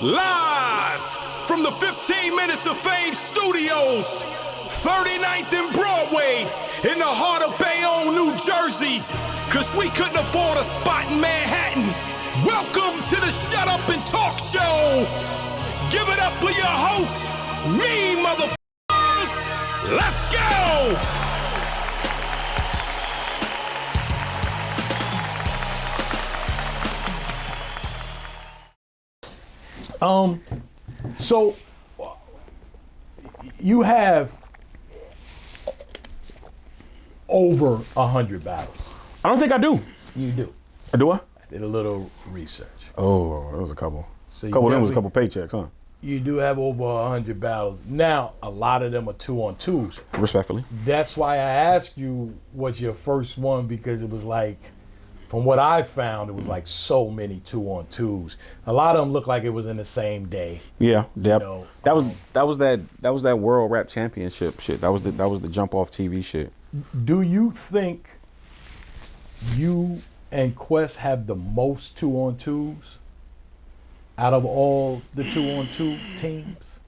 Live from the 15 Minutes of Fame Studios, 39th and Broadway, in the heart of Bayonne, New Jersey, cause we couldn't afford a spot in Manhattan. Welcome to the Shut Up and Talk Show. Give it up for your host, me motherfuckers. Let's go. So you have over 100 battles. I don't think I do. You do. Do I? I did a little research. Oh, there was a couple. So Couple of them was a couple paychecks, huh? You do have over 100 battles. Now, a lot of them are 2-on-2s. Respectfully. That's why I asked you what's your first one, because it was like, from what I found, it was like so many 2-on-2s. A lot of them look like it was in the same day. Yeah, yep. You know, that was that World Rap Championship shit. That was the jump off TV shit. Do you think you and Quest have the most 2-on-2s out of all the 2-on-2 teams?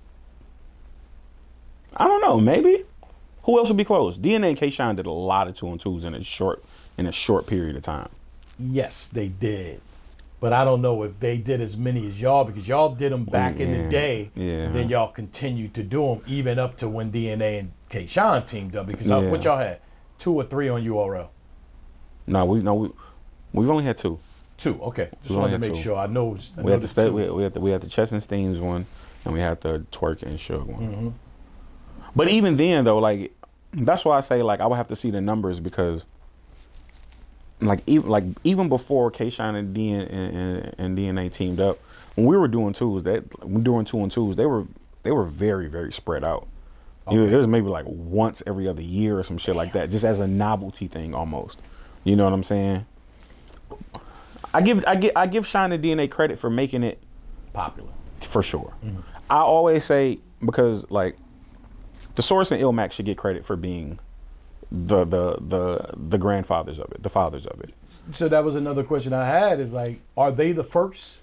I don't know, maybe. Who else would be close? DNA and K-Shine did a lot of 2-on-2s in a short period of time. Yes, they did. But I don't know if they did as many as y'all, because y'all did them back in the day. Yeah. And then y'all continued to do them even up to when DNA and K-Shine teamed up. Because what y'all had? 2 or 3 on URL? We've only had 2. 2, okay. Just We wanted to only make had 2. sure. I know. We had the Chess and Steams one, and we had the Twerk and Suge one. Mm-hmm. But even then, though, like, that's why I say, like, I would have to see the numbers, because even before K-Shine and DNA teamed up, when we were doing 2-on-2s, they were very, very spread out. Okay. It was maybe like once every other year or some shit like that, just as a novelty thing almost. You know what I'm saying? I give Shine and DNA credit for making it popular, for sure. Mm-hmm. I always say, because like the Source and Illmac should get credit for being the grandfathers of it, the fathers of it. So that was another question I had, is like, are they the first?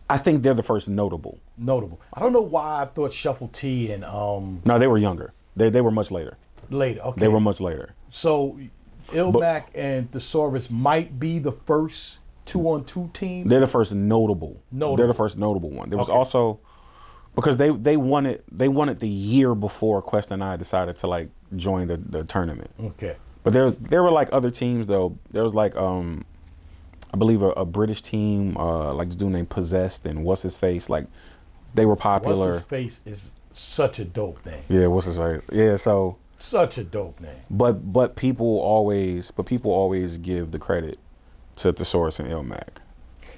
I think they're the first notable. I don't know why I thought Shuffle T and No, they were younger. They were much later. Okay. They were much later. So Illmac and Thesaurus might be the first 2-on-2 team. They're the first notable. They're the first notable one. There was also, because they won it the year before Quest and I decided to like join the tournament. Okay. But there were like other teams though. There was like I believe a British team, like this dude named Possessed and What's His Face, like they were popular. What's His Face is such a dope name. Yeah, What's His Face. Yeah, so such a dope name. But people always give the credit to Thesaurus and Illmac.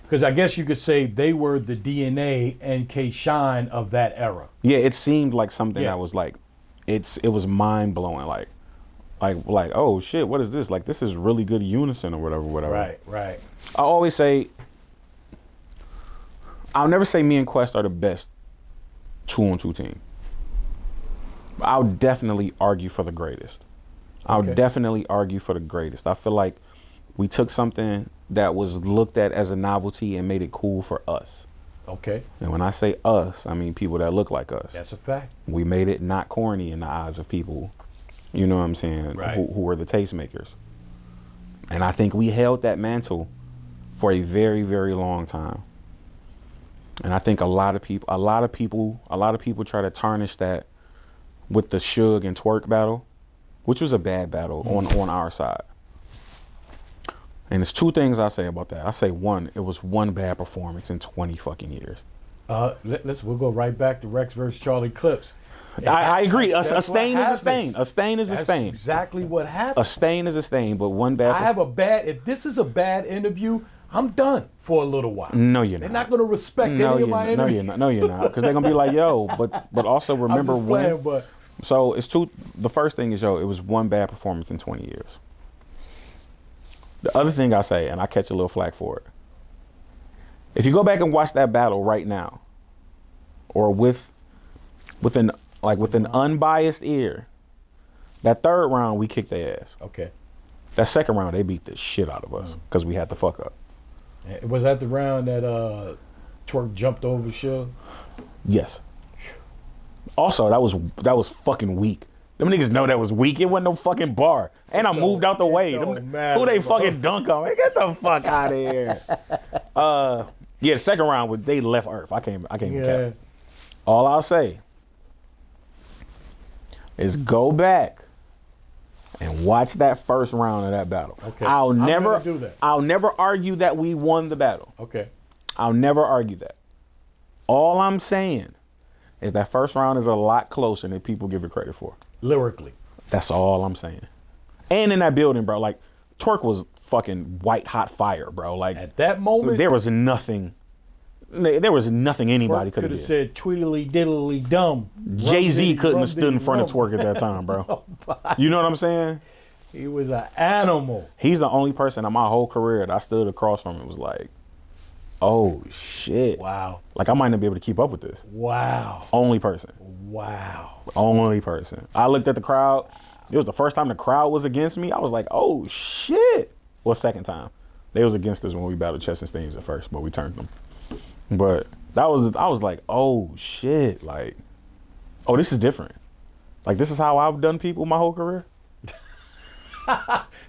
Because I guess you could say they were the DNA and K-Shine of that era. Yeah, it seemed like something that was like, it was mind blowing, like oh shit, what is this? Like, this is really good unison or whatever. Right. I always say, I'll never say me and Quest are the best 2-on-2 team. I'll definitely argue for the greatest. I'll definitely argue for the greatest. I feel like we took something that was looked at as a novelty and made it cool for us. Okay. And when I say us, I mean people that look like us. That's a fact. We made it not corny in the eyes of people, you know what I'm saying, right, who were the tastemakers. And I think we held that mantle for a very, very long time. And I think a lot of people try to tarnish that with the Suge and Twerk battle, which was a bad battle on our side. And there's 2 things I say about that. I say, 1, it was one bad performance in 20 fucking years. We'll go right back to Rex versus Charlie Clips. I agree. A stain is a stain. A stain is a stain. That's exactly what happened. A stain is a stain, but one bad. If this is a bad interview, I'm done for a little while. No, you're not. They're not going to respect any of my interviews. No, you're not. Because they're going to be like, yo, but also remember when. So it's 2. The first thing is, yo, it was one bad performance in 20 years. The other thing I say, and I catch a little flack for it, if you go back and watch that battle right now, or with an unbiased ear, that 3rd round we kicked their ass. Okay. That 2nd round they beat the shit out of us because we had the fuck up. Was that the round that Twerk jumped over Suge? Yes. Also, that was fucking weak. Them niggas know that was weak. It wasn't no fucking bar. And I moved out the way. Who they fucking dunk on? Man, get the fuck out of here. Yeah, the second round they left Earth. I can't even cap. All I'll say is go back and watch that first round of that battle. Okay. I'll never do that. I'll never argue that we won the battle. Okay. I'll never argue that. All I'm saying is that first round is a lot closer than people give it credit for. Lyrically. That's all I'm saying. And in that building, bro, like Twerk was fucking white hot fire, bro. Like at that moment, there was nothing anybody could have said tweedly diddly dumb. Jay-Z couldn't have stood in front of Twerk at that time, bro. You know what I'm saying? He was an animal. He's the only person in my whole career that I stood across from and was like, oh shit. Wow. Like I might not be able to keep up with this. Wow. Only person. Wow. Only person. I looked at the crowd. It was the first time the crowd was against me. I was like, oh shit. Well, second time. They was against us when we battled Chess and Steams at first, but we turned them. But I was like, oh shit. Like, oh, this is different. Like, this is how I've done people my whole career.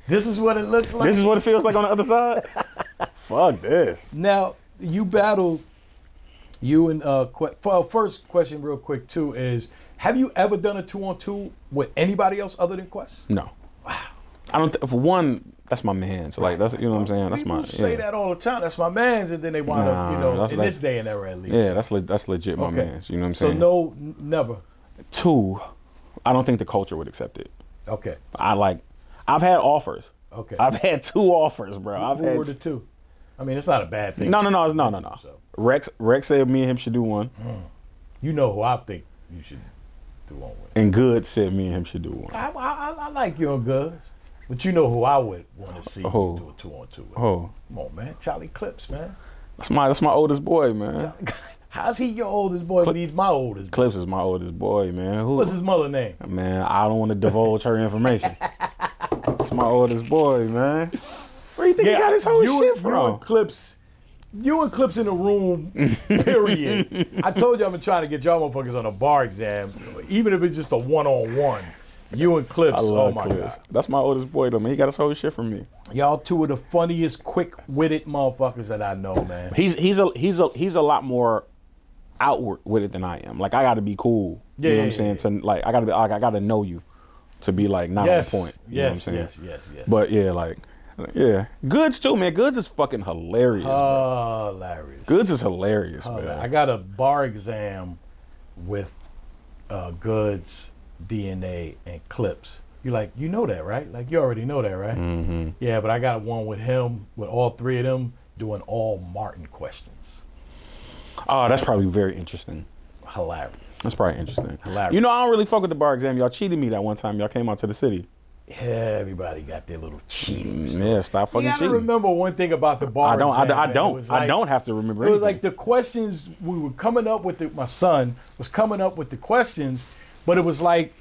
This is what it looks like. This is what it feels like on the other side. Fuck this. Now, you battled, and first question real quick too is, have you ever done a 2-on-2 with anybody else other than Quest? No. Wow. I don't, for one, that's my man. So like, that's, you know what I'm saying? That's People my, say that all the time. That's my man's, and then they wind up, you know, in this day and era at least. Yeah, that's legit my man's. You know what I'm saying? So no, never. Two, I don't think the culture would accept it. Okay. I've had offers. Okay. I've had 2 offers, bro. Who were the 2? I mean, it's not a bad thing. No. So. Rex said me and him should do one. You know who I think you should do one with. And Good said me and him should do one. I like you and Good. But you know who I would want to see you do a 2-on-2 with. Oh. Come on, man. Charlie Clips, man. That's my oldest boy, man. How's he your oldest boy when he's my oldest boy? Clips is my oldest boy, man. What's his mother name? Man, I don't want to divulge her information. It's my oldest boy, man. Where do you think he got his whole shit from? You and Clips in the room, period. I told you I've been trying to get y'all motherfuckers on a bar exam, even if it's just a one-on-one. You and Clips, oh my Clips. God. That's my oldest boy, though, man. He got his whole shit from me. Y'all 2 of the funniest, quick-witted motherfuckers that I know, man. He's a lot more outward with it than I am. Like, I got to be cool. You know what I'm saying? To, like, I got to know you to be like not on point. You know what I'm saying? Yes. But yeah, like, yeah, Goods too, man. Goods is fucking hilarious. Hilarious. Goods is hilarious, man. I got a bar exam with Goods, DNA, and Clips. You like, you know that, right? Like, you already know that, right? Mm-hmm. Yeah, but I got one with him, with all 3 of them doing all Martin questions. Oh, that's probably very interesting. Hilarious. That's probably interesting. Hilarious. You know, I don't really fuck with the bar exam. Y'all cheated me that one time. Y'all came out to the city. Yeah, everybody got their little cheating stuff. Yeah, stop fucking you gotta cheating. remember one thing about the bar exam. I don't have to remember It was anything. like the questions we were coming up with. My son was coming up with the questions, but it was like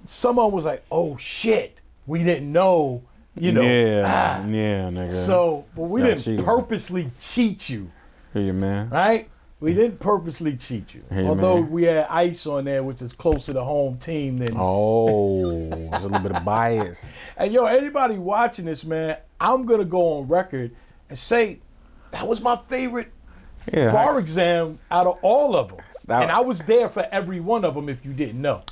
someone was like, "Oh shit, we didn't know." You know. Yeah, nigga. So, but we Y'all didn't cheated. purposely cheat you, Here you, man. right? We didn't purposely cheat you. Hey, Although man. we had Ice on there, which is closer to home team than. Oh, there's a little bit of bias. And yo, anybody watching this, man, I'm gonna go on record and say that was my favorite bar exam out of all of them. And I was there for every one of them. If you didn't know,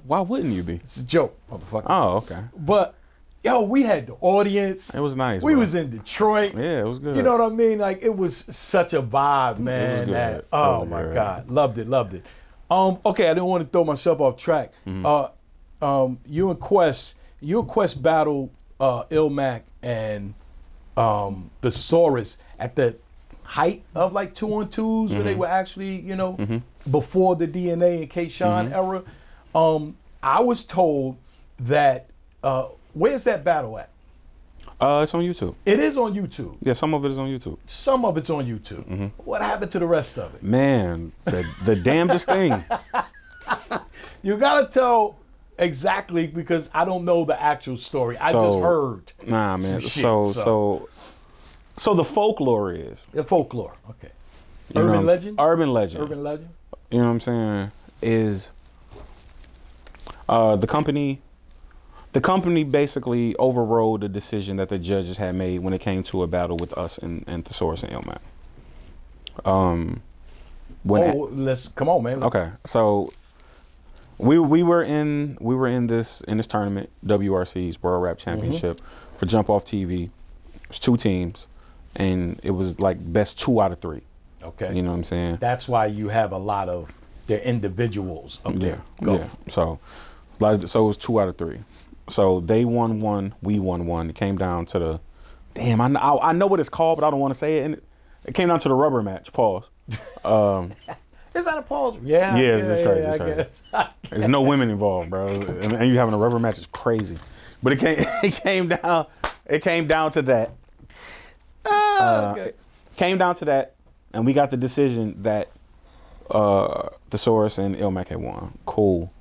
why wouldn't you be? it's a joke, motherfucker. Oh, okay. But yo, we had the audience. It was nice. We bro. was in Detroit. Yeah, it was good. You know what I mean? Like, it was such a vibe, man. good. That, It oh was my good. God, loved it. Okay, I didn't want to throw myself off track. Mm-hmm. You and Quest battled Ilmac and the Saurus at the height of like 2-on-2s where they were actually, you know, before the DNA and K-Shine era. I was told that where's that battle at? It's on YouTube. It is on YouTube. Yeah, some of it is on YouTube. Some of it's on YouTube. What happened to the rest of it? Man, the damnedest thing. You gotta tell exactly, because I don't know the actual story. I just heard. Nah, man. some shit, So the folklore is the folklore. Okay. Urban legend? Urban legend. Urban legend? You know what I'm saying? Is the company basically overrode the decision that the judges had made when it came to a battle with us and Thesaurus and Ilmac. Come on, man. Okay, so we were in this tournament, WRC's World Rap Championship for Jump Off TV. It was 2 teams, and it was like best 2 out of 3. Okay. You know what I'm saying? That's why you have a lot of their individuals up there. Go. Yeah. So it was 2 out of 3. So they won 1, we won 1. It came down to the, damn, I know what it's called, but I don't want to say it. And it came down to the rubber match. Pause. Is that a pause? Yeah. Yeah, it's crazy. It's crazy. There's no women involved, bro. And you having a rubber match is crazy. But it came down to that. Okay. Came down to that, and we got the decision that Thesaurus and Ilmac had won. Cool.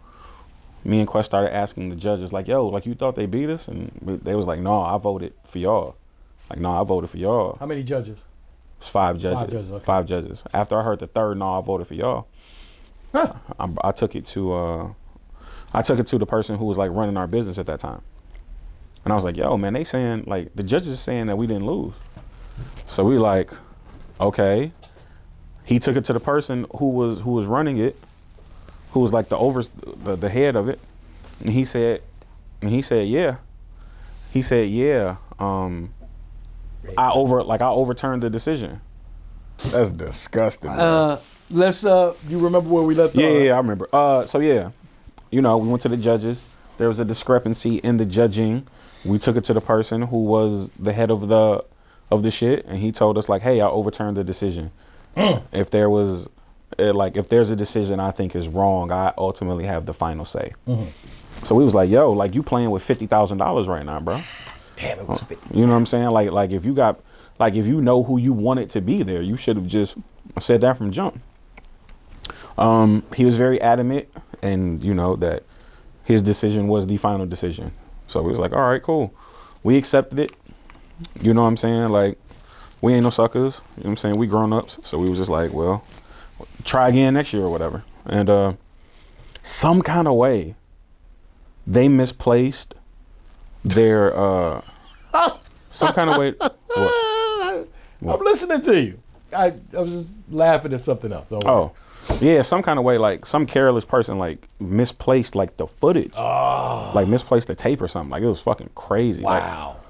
Me and Quest started asking the judges, like, yo, like, you thought they beat us? And they was like, no, I voted for y'all. Like, no, I voted for y'all. How many judges? It's 5 judges. 5 judges, okay. 5 judges. After I heard the third, no, I voted for y'all. Huh. I took it to the person who was like running our business at that time. And I was like, yo, man, they saying, like, the judges are saying that we didn't lose. So we like, okay. He took it to the person who was running it, who was like the head of it. And he said, yeah. He said, yeah. I overturned the decision. That's disgusting. Let's you remember where we left off? Yeah, I remember. So yeah, you know, we went to the judges. There was a discrepancy in the judging. We took it to the person who was the head of the shit, and he told us like, hey, I overturned the decision. If there's a decision I think is wrong, I ultimately have the final say. So we was like, yo, like, you playing with $50,000 right now, bro. Damn, it was 50. You know what I'm saying? Like if you know who you wanted to be there, you should have just said that from jump. He was very adamant, and you know that his decision was the final decision. So we was like, all right, cool. We accepted it. You know what I'm saying? Like, we ain't no suckers. You know what I'm saying? We grown ups. So we was just like, well, try again next year or whatever. And some kind of way, they misplaced their some kind of way. What? I'm listening to you. I was just laughing at something else. Don't worry. Yeah, some kind of way, like some careless person like misplaced like the footage, like misplaced the tape or something. Like, it was fucking crazy. Wow. Like,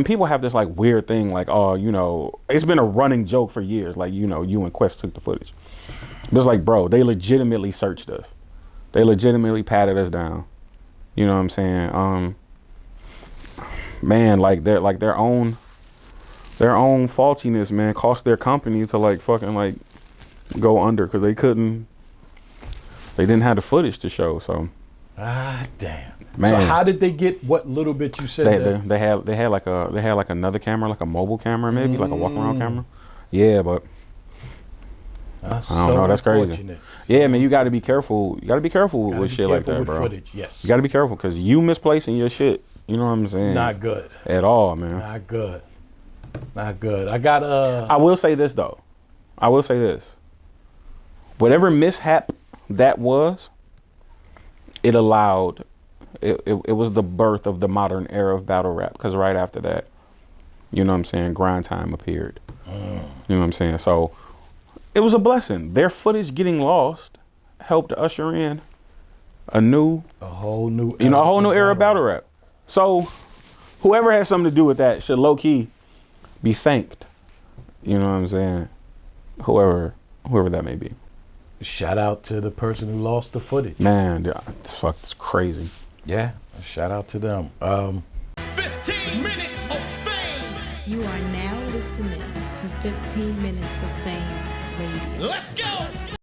people have this like weird thing, like, oh, you know, it's been a running joke for years, like, you know, you and Quest took the footage. But it's like, bro, they legitimately searched us. They legitimately patted us down. You know what I'm saying? Man, like their own faultiness, man, cost their company to like fucking like go under because they didn't have the footage to show. So damn. Man. So how did they get what little bit you said? They had like another camera, like a mobile camera, maybe like a walk around camera. Yeah, but I don't know. That's crazy. Yeah, man, you got to be careful. You got to be careful with shit like that, bro. Footage, yes. You got to be careful because you misplacing your shit. You know what I'm saying? Not good at all, man. Not good. Not good. I got I will say this though. Whatever mishap that was, it allowed. It was the birth of the modern era of battle rap, because right after that, you know what I'm saying, grind time appeared. You know what I'm saying? So it was a blessing. Their footage getting lost helped usher in a whole new era of battle rap. So whoever has something to do with that should low key be thanked. You know what I'm saying? Whoever that may be. Shout out to the person who lost the footage. Man, fuck, it's crazy. Yeah, shout out to them. 15 minutes of fame. You are now listening to 15 Minutes of Fame Radio. Let's go.